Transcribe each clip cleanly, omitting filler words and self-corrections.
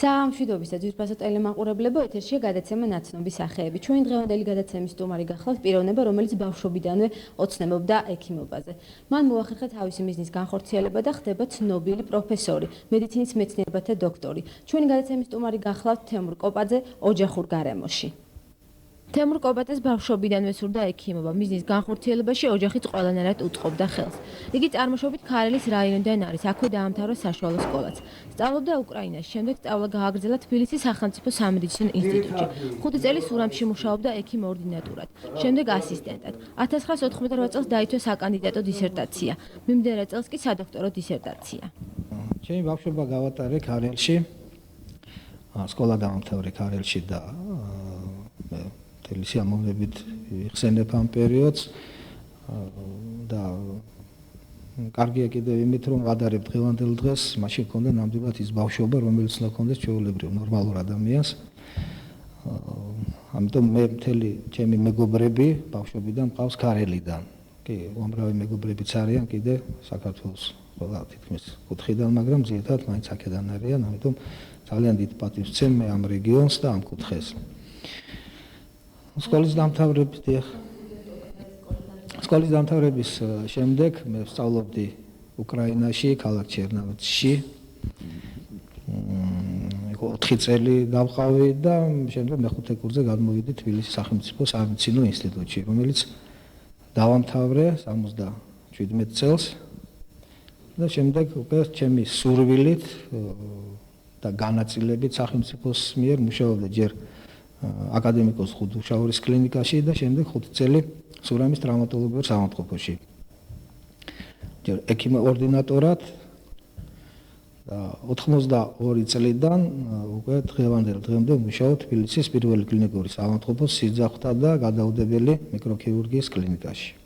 საამშვიდობის და ძვირფასო ტელემაყურებლებო, ეთერშია გადაცემა ნაცნობი სახეები. Ჩვენი დღევანდელი გადაცემის სტუმარი გახლავთ პიროვნება, რომელიც ბავშვობიდანვე ოცნებობდა ექიმობაზე. მან მოახერხა თავისი მიზნის განხორციელება და ხდება ცნობილი პროფესორი, მედიცინის მეცნიერებათა დოქტორი. Ჩვენი გადაცემის სტუმარი გახლავთ თემურ კოპაძე ოჯახურ გარემოში. თემურ კოპაძეს ბავშვობიდანვე სურდა ექიმობა, მიზნის განხორციელებაში ოჯახიც ყველანაირად უწყობდა ხელს. იგი წარმოშობით ქარელის რაიონიდან არის, აქვე დაამთავრა საშუალო სკოლაც. სწავლობდა უკრაინაში, შემდეგ სწავლა გააგრძელა თბილისის სახელმწიფო სამედიცინო ინსტიტუტში. 5 წელი სურამში მუშაობდა ექიმ ორდინატორად, შემდეგ ასისტენტად. 1988 წელს დაიცვა საკანდიდატო დისერტაცია, მიმდევრ წელს კი სადოქტორო დისერტაცია. ჩემი ბავშვობა გავატარე ქარელში. სკოლა დაამთავრე ქარელში და სიამოვნებით იხსენებ ამ პერიოდს და კარგია კიდევ იმით, რომ ვადარებ დღევანდელ დღეს, მაშინ მქონდა ნამდვილად ის ბავშვობა, რომელიც უნდა ჰქონდეს ჩვეულებრივ ნორმალურ ადამიანს. ამიტომ მე მთელი ჩემი მეგობრები ბავშვობიდან მყავს ქარელიდან. კი, უამრავი მეგობრებიც არიან კიდე საქართველოს ყველა თითქმის კუთხიდან, მაგრამ ძირითადად მაინც აქედან არიან, ამიტომ ძალიან დიდ პატივს ვცემ მე ამ რეგიონს და ამ კუთხეს. სკოლის დამთავრების შემდეგ მე ვსწავლობდი უკრაინაში, ქალაქ ჩერნოვცში. 4 წელი დავყავი და შემდეგ მეხუთე კურსზე გადმოვიდი თბილისის სახელმწიფო სამედიცინო ინსტიტუტში, რომელიც დავამთავრე 77 წელს და შემდეგ უკვე ჩემი სურვილით და განაწილებით სახელმწიფოს მიერ მუშაობდა ჯერ აკადემიკოს ხუდუშაურის კლინიკაში და შემდეგ 5 წელი სურამის ტრავმატოლოგიურ საავადმყოფოში. ჯერ ექიმ ორდინატორად და 82 წლიდან უკვე დღევანდელ დღემდე მუშაობ თბილისის პირველი კლინიკური საავადმყოფოს სიძახთა და გადაუდებელი მიკროქირურგიის კლინიკაში.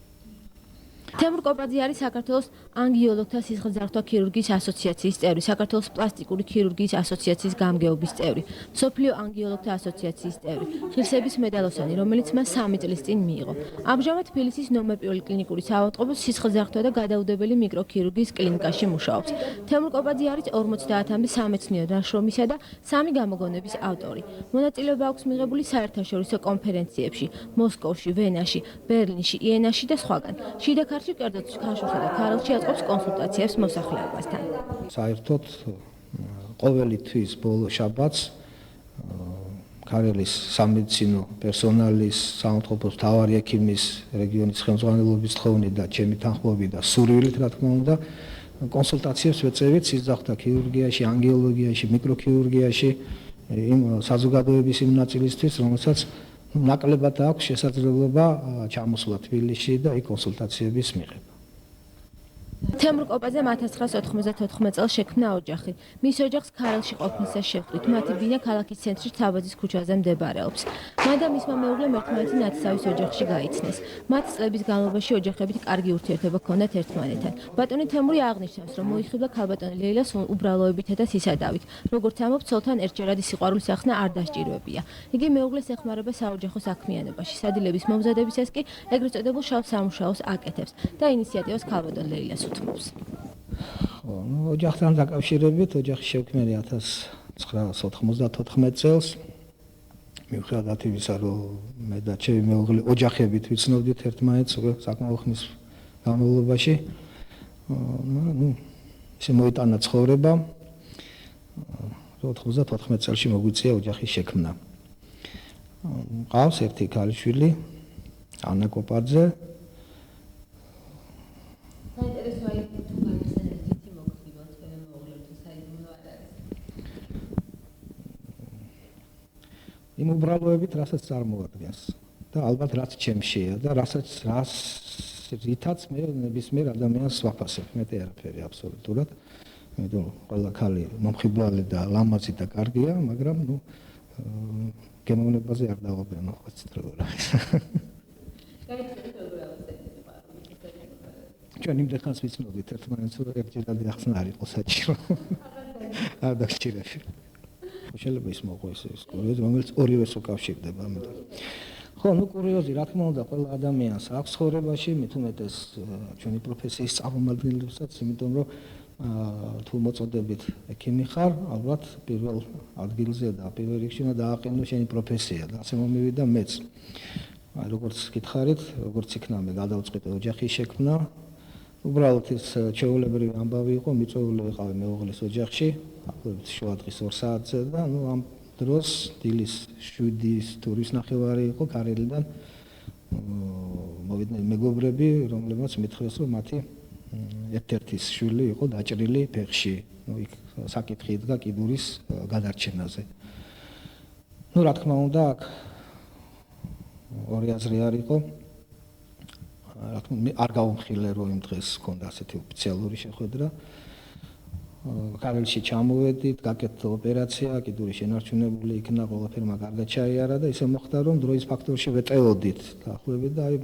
თემურ კოპაძე არის საქართველოს ანგიოლოგთა სისხლძარღვთა ქირურგიის ასოციაციის წევრი, საქართველოს პლასტიკური ქირურგიის ასოციაციის გამგეობის წევრი, მსოფლიო ანგიოლოგთა ასოციაციის წევრი, ღირსების მედალოსანი, რომელიც მას 3 წლის წინ მიიღო. ამჟამად თბილისის ნომერ 1 კლინიკური საავადმყოფოს სისხლძარღვთა და გადაუდებელი მიკროქირურგიის კლინიკაში მუშაობს. თემურ კოპაძე არის 50-მდე სამეცნიერო ნაშრომისა და 3 გამოგონების ავტორი. მონაწილეობა აქვს მიღებული საერთაშორისო კონფერენციებში, მოსკოვში, ვენაში, ბერლინში, იენაში და სხვაგან. შიდა კერძოდ ქაშურსა და ქარელში აწყობს კონსულტაციებს მოსახლეობასთან. საერთოდ ყოველი თვის ბოლო შაბათს ქარელის სამედიცინო პერსონალის, საავადმყოფოს მთავარი ექიმის, რეგიონის ხელმძღვანელობის თხოვნით და ჩემი თანხმობით და სურვილით, რა თქმა უნდა, კონსულტაციებს ვეწევით სისხლძარღვთა ქირურგიაში, ანგიოლოგიაში, მიკროქირურგიაში, იმ საზოგადოების იმ ნაწილისთვის, რომელსაც ნაკლებად აქვს შესაძლებლობა ჩამოსვლა თბილისში და იქ კონსულტაციების მიღება. თემურ კოპაძემ 1994 წელს შექმნა ოჯახი. მის ოჯახს ქარელში ყოფნისას შევხვდით. მათი ბინა ქალაქის ცენტრში თავაძის ქუჩაზე მდებარეობს. მან და მისმა მეუღლემ ერთმანეთი ნათესავის ოჯახში გაიცნეს. მათ წლების განმავლობაში ოჯახებით კარგი ურთიერთობა ჰქონდათ ერთმანეთთან. ბატონი თემური აღნიშნავს, რომ მოიხიბლა ქალბატონი ლეილას უბრალოებითა და სისადავით. როგორც ამბობს, ცოლთან ერთჯერადი სიყვარულის ახსნა არ დასჭირვებია. იგი მეუღლეს ეხმარება საოჯახო საქმიანობაში. სადილების მომზადებისას კი ეგრეთ წოდებულ შავ სამუშაოს აკეთებს და ინიციატივას ქალბატონ ლეილას უთმობს. ოჯახთან დაკავშირებით ოჯახი შექმნილი 1994 წელს. მიუხედავად იმისა, რომ მე და ჩემი მეუღლე ოჯახებით ვიცნობდით ერთმანეთს საკმაო ხნის განმავლობაში, ისე მოიტანა ცხოვრება. 94 წელს მოგვიწია ოჯახის შექმნა. მყავს ერთი ქალიშვილი, ანა კოპაძე. იმ უბრალოებით, რასაც წარმოადგენს და ალბათ რაც ჩემშია და რითაც მე ნებისმიერ ადამიანს ვაფასებ, მეტი არაფერი აბსოლუტურად. იმიტომ ყველა ქალი მომხიბლალი და ლამაზი და კარგია, მაგრამ გემოვნებაზე არ დავაბენო ხოცტრებურად. ჩვენ იმდენხანს ვიცნობდით ერთმანეთს, რომ ერთჯერადი ახსნა არ იყო საჭირო. არ დასჭირებია. შეიძლება ის მოყოს ეს კურიოზი, რომელიც ორივეს უკავშირდება, ამიტომ. ხო, კურიოზი, რა თქმა უნდა, ყველა ადამიანს აქვს ცხოვრებაში, მით უმეტეს ჩვენი პროფესიის წარმომადგენლებსაც, იმიტომ რომ თუ მოწოდებით ექიმი ხარ, ალბათ პირველ ადგილზე და პირველ რიგში უნდა დააყენო შენი პროფესია და ასე მომივიდა მეც. აი როგორც გითხარით, როგორც იქნა მე გადავწყვიტე ოჯახის შექმნა. უბრალოდ ეს ჩვეულებრივი ამბავი იყო, მიწვეული ვიყავი მეუღლის ოჯახში, ახლობით შუა დღის 2 საათზე და ამ დროს დილის 7-ის თურის ნახევარი იყო კარელიდან მოვიდნენ მეგობრები, რომლებმაც მითხრეს, რომ მათი ერთ-ერთის შვილი იყო დაჭრილი ფეხში. იქ საკითხი იდგა კიდურის გადარჩენაზე. რა თქმა უნდა, აქ ორი აზრი არ იყო. რა თქმა უნდა, არ გავუმხილე, რომ იმ დღეს ჰქონდა ასეთი ოფიციალური შეხვედრა. კარელში ჩამოვედით, გაკეთდა ოპერაცია, კიდური შენარჩუნებული იქნა, ყველაფერმა კარგად ჩაიარა და ისე მოხდა, რომ დროის ფაქტორში ვეტეოდით დაახლოებით და აი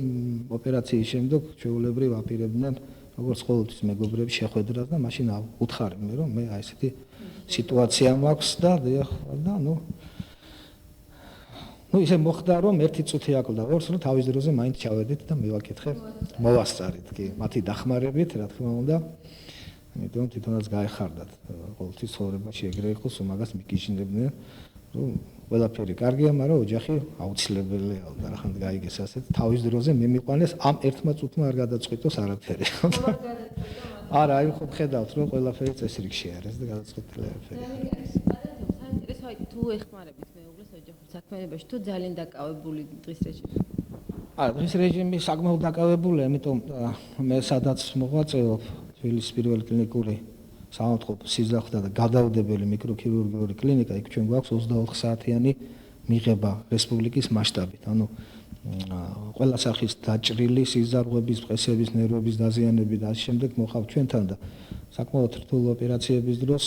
ოპერაციის შემდეგ ჩვეულებრივ აპირებდნენ როგორც ყოველთვის მეგობრები შეხვედრას და მაშინ უთხარი მე რომ მე აი ესეთი სიტუაცია მაქვს და ისე მოხდა რომ ერთი წუთი აკლდა ორს რომ თავის დროზე მაინც ჩავედით და მივაკითხე მოვასწარით კი მათი დახმარებით რა თქმა უნდა იმიტომ თვითონაც გაეხარდათ ყოველთვის ცხოვრებაში ეგრე იყოს უმაგას მიგიჟინებდნენ რომ ყველაფერი კარგია მაგრამ ოჯახი აუცილებელია და რახან გაიგეს ასეთ თავის დროზე მე მიყვანეს ამ ერთმა წუთმა არ გადაწყვიტოს არაფერი არა აი ხო ხედავთ რომ ყველაფერი წესრიგში არის და გადაწყვეტილი არაფერი საინტერესოა თუ ეხმარებით მეუღლეს ოჯახურ საქმიანობაში თუ ძალიან დაკავებული დღის რეჟიმში არა დღის რეჟიმი საკმაოდ დაკავებულია იმიტომ მე სადაც მოღვაწეობ თბილისის პირველი კლინიკური საავადმყოფო სიზახდა და გადაუდებელი მიკროქირურგიული კლინიკა იქ ჩვენ გვაქვს 24 საათიანი მიღება რესპუბლიკის მასშტაბით ანუ ყველა სახის დაჭრილი სიზარღვების, ფხესების, ნერვების დაზიანები და ამ შემდეგ მოხავთ ჩვენთან და საკმაოდ რთულ ოპერაციების დროს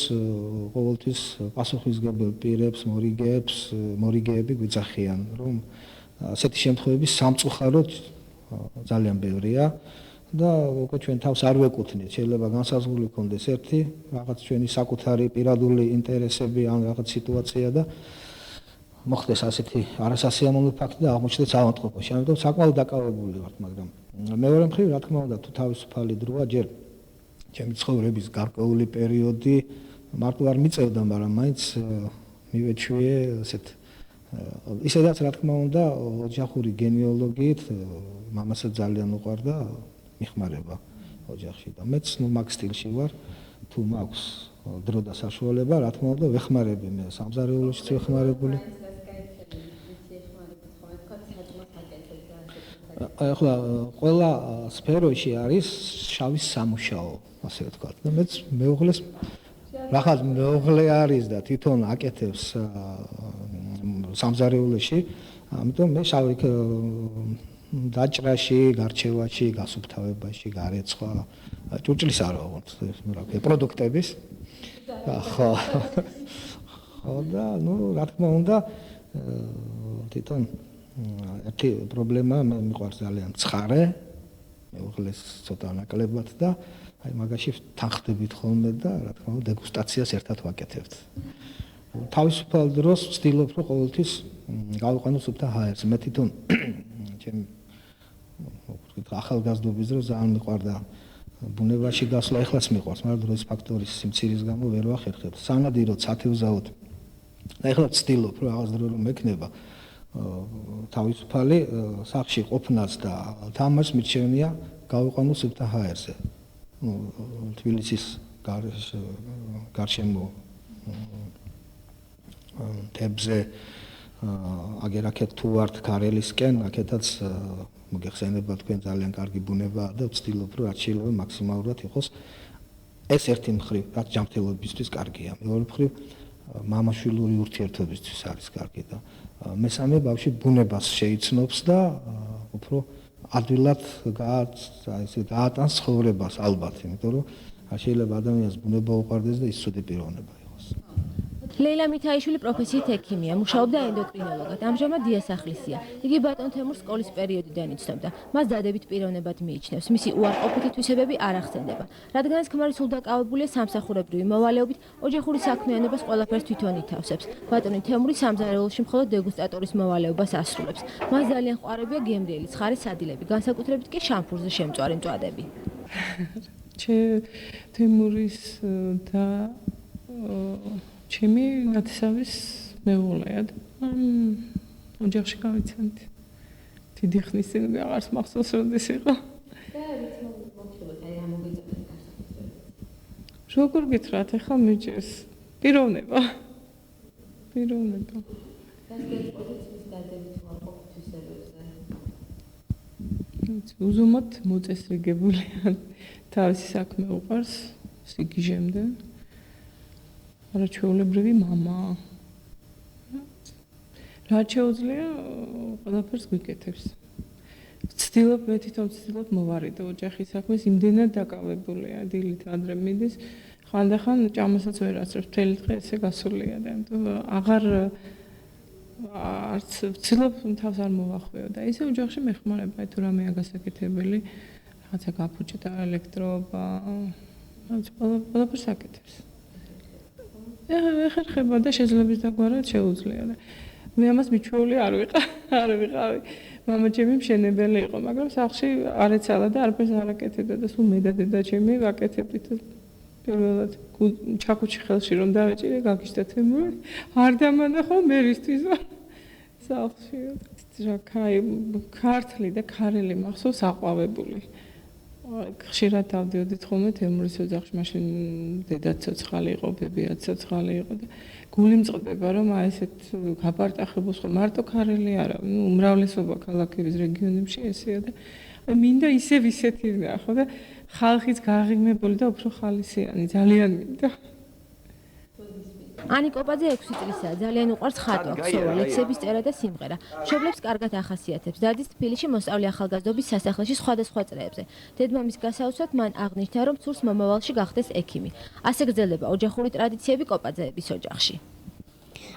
ყოველთვის პასუხისმგებელ პირებს, მორიგეები გვიძახიან, რომ ასეთი შემთხვევები სამწუხაროდ ძალიან ბევრია და უკვე ჩვენ თავს არ ვეკუთვნით, შეიძლება განსაზღვრული კონდეს ერთი რაღაც ჩვენი საკუთარი პირადული ინტერესები ან რაღაც სიტუაცია და მოხდეს ასეთი არასასიამოვნო ფაქტი და აღმოჩნდეს ავადმყოფოში. ამიტომ საკმაოდ დაკავებული ვართ, მაგრამ მეორე მხრივ, რა თქმა უნდა, თუ თავისუფალი დროა, ჯერ ჩემი ცხოვრების გარკვეული პერიოდი მარტო არ მიწევდა, მაგრამ მაინც მივეჩვიე ასეთ ისედაც რა თქმა უნდა, ოჯახური გენეალოგიით მამასაც ძალიან უყვარდა მიხმარება ოჯახში და მეც მაგ სტილში ვარ, თუ მაქვს დრო და საშუალება, რა თქმა უნდა, ვეხმარები მე სამზარეულოშიც ვეხმარებული. ახლა ყველა სფეროში არის შავი სამუშაო, ასე ვთქვათ. და მეც მეუღლეს რაღაც მეუღლე არის და თვითონ აკეთებს სამზარეულოში, ამიტომ მე შავი დაჭრაში, გარჩევაში, გასუფთავებაში, გარეცხვა, ჭურჭლის არ ვაღოთ, რა ქვია, პროდუქტების. ხო. ხო და რა თქმა უნდა, თვითონ ერთი პრობლემა მე მიყვარს ძალიან ცხარე, მეუღლეს ცოტა ნაკლებად და აი მაგაში თანხდებით ხოლმე და რა თქმა უნდა დეგუსტაციას ერთად ვაკეთებთ. თავისუფალ დროს ვცდილობ რომ ყოველთვის გავიყვანო სუფთა ჰაერს. მე თვითონ ჩემი ახალგაზრდობის დროს ძალიან მიყვარდა ბუნებაში გასვლა, ეხლაც მიყვარს, მაგრამ დროის ფაქტორის სიმცირის გამო ვერ ვახერხებ. სანადიროდ სათევზაოდ და ეხლა ვცდილობ რომ რაღაც დრო რომ მექნება თავისუფალი სახლში ყოფნაც და თამაშს მირჩევნია გავიყვანო სუფთა ჰაერზე. თბილისის გარშემო თებზე აგერ აქეთ თუ ვართ ქარელისკენ, აქეთაც მოგეხსენება თქვენ ძალიან კარგი ბუნებაა და ვცდილობ რომ რაც შეიძლება მაქსიმალურად იყოს ეს ერთი მხრივ, რაც ჯანმრთელობისთვის კარგია. მეორე მხრივ მამა-შვილური ურთიერთობისთვის არის კარგი და მესამე ბავშვი ბუნებას შეიცნობს და უფრო ადვილად გაატანს ცხოვრებას ალბათ, იმიტომ რომ შეიძლება ადამიანს ბუნება უყვარდეს და ის ცუდი პიროვნება იყოს. ლეილა მითაიშვილი პროფესიით ექიმია, მუშაობდა ენდოკრინოლოგად, ამჟამად დიასახლისია. იგი ბატონ თემურს სკოლის პერიოდიდან იცნობდა. მას დადებით პიროვნებად მიიჩნევს. მისი უარყოფითი თვისებები არ ახსენდება. რადგანაც ქმარი სულ დაკავებულია სამსახურებრივი მოვალეობით, ოჯახური საქმიანობას ყველაფერს თვითონ ითავსებს. ბატონი თემური სამზარეულოში მხოლოდ დეგუსტატორის მოვალეობას ასრულებს. მას ძალიან ყვარებია გემრიელი, ცხარი სადილები, განსაკუთრებით კი შამფურზე შემწვარი მწვადები. თემურის და ჩემი ნათესავის მეუღლეა და ოჯახში გავიცანთ. დიდი ხნის წინ აღარს მახსოვს როდის იყო. როგორ გითხრათ ახლა მიჭირს პიროვნება. უზომოდ მოწესრიგებულია. თავისი საქმე უყარს სიგიჟემდე. არაჩვეულებრივი მამა. რაც შეუძლია ყველაფერს გვიკეთებს. ვცდილობ მე თვითონ ვცდილობ მოვარიდო ოჯახის საქმეს, იმდენად დაკავებულია დილით ადრე მიდის, ხანდახან ჭამასაც ვერ აცრებს, მთელი დღე ესე გასულია და აღარ არც ვცდილობ თავს არ მოვახვიო და ისე ოჯახში მეხმარება, თუ რამეა გასაკეთებელი, რაღაცა გაფუჭდა, ელექტროობა, ყველაფერს აკეთებს. ეხერხება და შეძლებს დაგვარად შეუძლია და მე ამას მიჩვეული არ ვიყავი. მამა ჩემი მშენებელი იყო, მაგრამ სახლში არ ეცალა და არაფერს არ აკეთებდა და სულ მე და დედა ჩემი ვაკეთებდით. პირველად ჩაქუჩი ხელში რომ დავეჭირე, გაგიშდა თემური, არ დამანახო მერისთვის სახლში. რა ქართლი და ქარელი მახსოვს აყვავებული. ხშირად დავდიოდით ხოლმე თემურის ოჯახში, მაშინ დედაც ცოცხალი იყო, ბებიაც ცოცხალი იყო და გული მწყდება რომ აი ესეთ გაპარტახებულს ხო მარტო ქარელი არა, უმრავლესობა ქალაქების რეგიონებში ესეა და მინდა ისევ ისეთი ნახო და ხალხიც გაღიმებული და უფრო ხალისიანი, ძალიან მინდა. ანი კოპაძე 6 წლისაა, ძალიან უყვარს ხატვა, ქსოვა, ლექსების წერა და სიმღერა. მშობლებს კარგად ახასიათებს. დადის თბილისში მოსწავლე ახალგაზრდობის სასახლეში სხვადასხვა წრეებზე. დედმამის გასაოცრად მან აღნიშნა, რომ სურს მომავალში გახდეს ექიმი. ასე გრძელდება ოჯახური ტრადიციები კოპაძეების ოჯახში.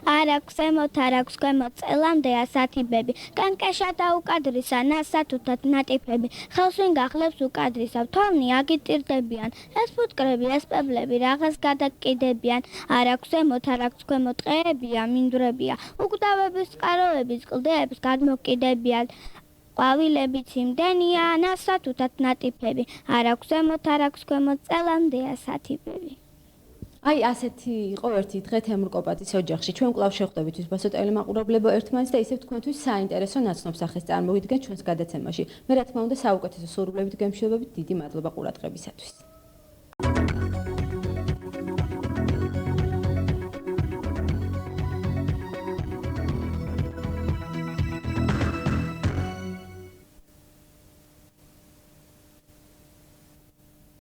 არ აქვს ემოთ, არ აქვს ქვემოთ, წელამდე ასათიბები. კანკაშა და უკადრისა, ნასათუთად ნატიფები. ხელს ვინ გახლებს უკადრისა, თვალნი აგიტირდებიან. ეს ფუტკრები, ეს პებლები, რაღაც გადაკიდებიან. არ აქვს ემოთ, არ აქვს ქვემოთ, ტყეებია, მინდვრებია. უკვდავების წყაროების კლდეებს გადმოკიდებიან. ყვავილებიც იმდენია, ნასათუთად ნატიფები. არ აქვს ემოთ, არ აქვს ქვემოთ, წელამდე ასათიბები. აი ასეთი იყო ერთი დღე თემურ კოპაძის ოჯახში. ჩვენ კვლავ შევხვდებით ვისბასო ტელემაყურებლებო ერთმანეთს და ისევ თქვენთვის საინტერესო ნაცნობ სახეს წარმოვიდგენთ ჩვენს გადაცემაში. მე რა თქმა უნდა საუკეთესო სურვილებით გემშვიდობებით, დიდი მადლობა ყურადღებისათვის.